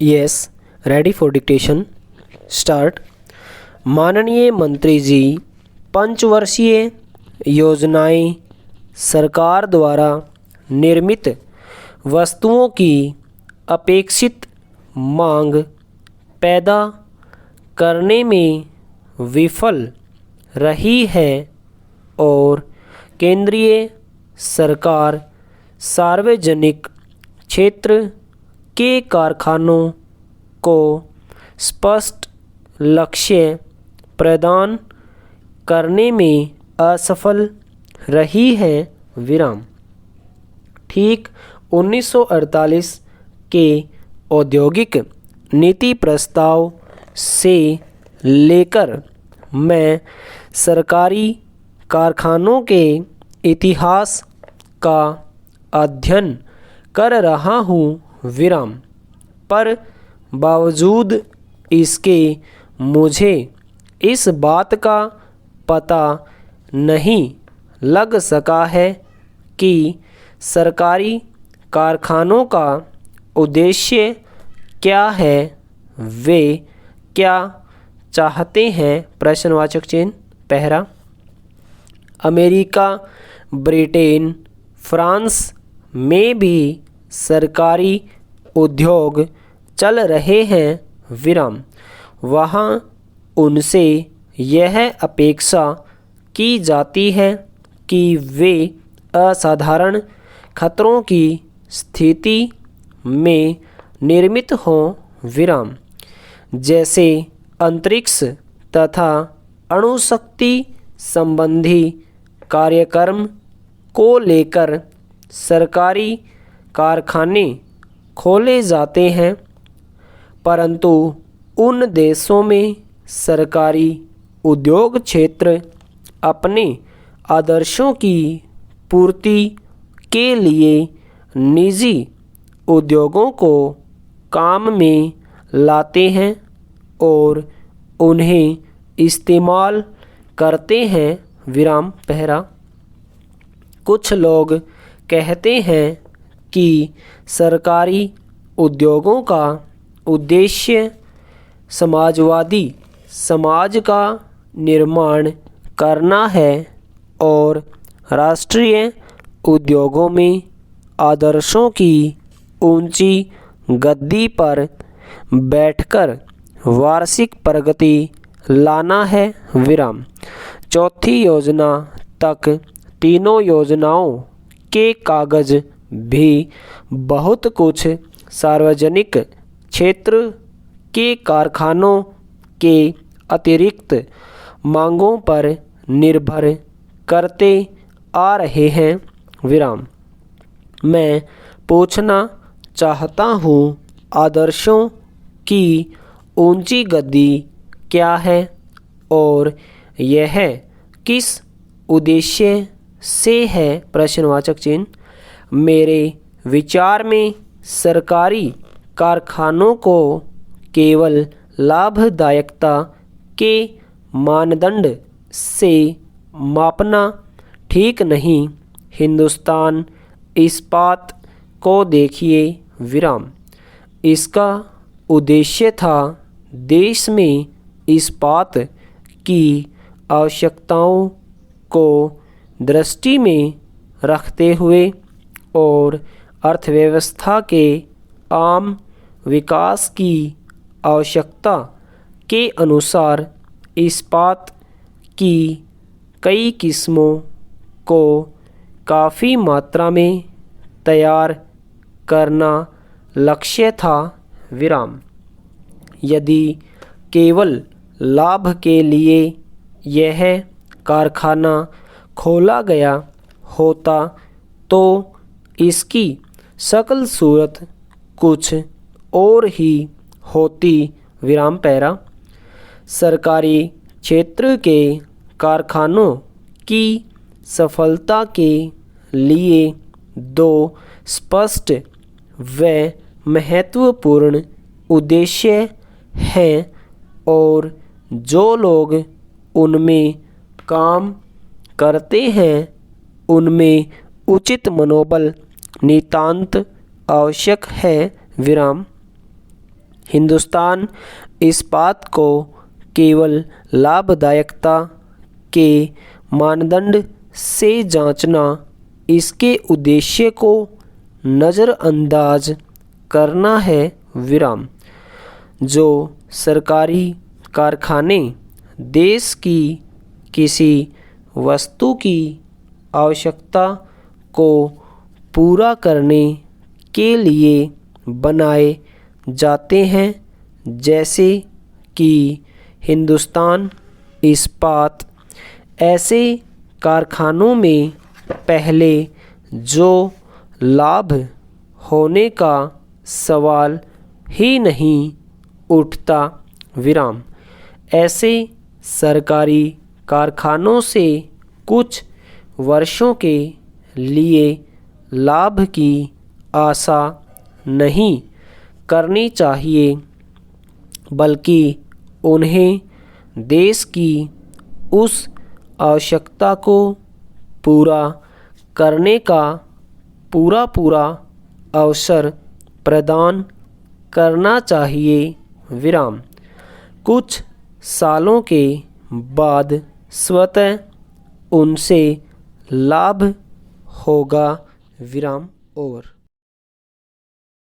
Yes, ready for dictation. Start. माननीय मंत्री जी, पंचवर्षीय योजनाएं सरकार द्वारा निर्मित वस्तुओं की अपेक्षित मांग पैदा करने में विफल रही है और केंद्रीय सरकार सार्वजनिक क्षेत्र के कारखानों को स्पष्ट लक्ष्य प्रदान करने में असफल रही है। विराम। ठीक 1948 के औद्योगिक नीति प्रस्ताव से लेकर मैं सरकारी कारखानों के इतिहास का अध्ययन कर रहा हूँ। विराम। पर बावजूद इसके मुझे इस बात का पता नहीं लग सका है कि सरकारी कारखानों का उद्देश्य क्या है, वे क्या चाहते हैं। प्रश्नवाचक चिन्ह पहला। अमेरिका, ब्रिटेन, फ्रांस में भी सरकारी उद्योग चल रहे हैं। विराम। वहाँ उनसे यह अपेक्षा की जाती है कि वे असाधारण खतरों की स्थिति में निर्मित हों। विराम। जैसे अंतरिक्ष तथा अणुशक्ति संबंधी कार्यक्रम को लेकर सरकारी कारखाने खोले जाते हैं, परंतु उन देशों में सरकारी उद्योग क्षेत्र अपने आदर्शों की पूर्ति के लिए निजी उद्योगों को काम में लाते हैं और उन्हें इस्तेमाल करते हैं। विराम पहला। कुछ लोग कहते हैं कि सरकारी उद्योगों का उद्देश्य समाजवादी समाज का निर्माण करना है और राष्ट्रीय उद्योगों में आदर्शों की ऊंची गद्दी पर बैठकर वार्षिक प्रगति लाना है। विराम। चौथी योजना तक तीनों योजनाओं के कागज भी बहुत कुछ सार्वजनिक क्षेत्र के कारखानों के अतिरिक्त मांगों पर निर्भर करते आ रहे हैं। विराम। मैं पूछना चाहता हूँ, आदर्शों की ऊंची गद्दी क्या है और यह किस उद्देश्य से है। प्रश्नवाचक चिन्ह। मेरे विचार में सरकारी कारखानों को केवल लाभदायकता के मानदंड से मापना ठीक नहीं। हिंदुस्तान इस्पात को देखिए। विराम। इसका उद्देश्य था देश में इस्पात की आवश्यकताओं को दृष्टि में रखते हुए और अर्थव्यवस्था के आम विकास की आवश्यकता के अनुसार इस्पात की कई किस्मों को काफ़ी मात्रा में तैयार करना लक्ष्य था। विराम। यदि केवल लाभ के लिए यह कारखाना खोला गया होता तो इसकी शक्ल सूरत कुछ और ही होती। विराम पैरा। सरकारी क्षेत्र के कारखानों की सफलता के लिए दो स्पष्ट व महत्वपूर्ण उद्देश्य हैं और जो लोग उनमें काम करते हैं उनमें उचित मनोबल नितांत आवश्यक है। विराम। हिंदुस्तान इस्पात को केवल लाभदायकता के मानदंड से जांचना, इसके उद्देश्य को नज़रअंदाज करना है। विराम। जो सरकारी कारखाने देश की किसी वस्तु की आवश्यकता को पूरा करने के लिए बनाए जाते हैं, जैसे कि हिंदुस्तान इस्पात, ऐसे कारखानों में पहले जो लाभ होने का सवाल ही नहीं उठता। विराम। ऐसे सरकारी कारखानों से कुछ वर्षों के लिए लाभ की आशा नहीं करनी चाहिए, बल्कि उन्हें देश की उस आवश्यकता को पूरा करने का पूरा अवसर प्रदान करना चाहिए। विराम। कुछ सालों के बाद स्वतः उनसे लाभ होगा। विराम। ओवर।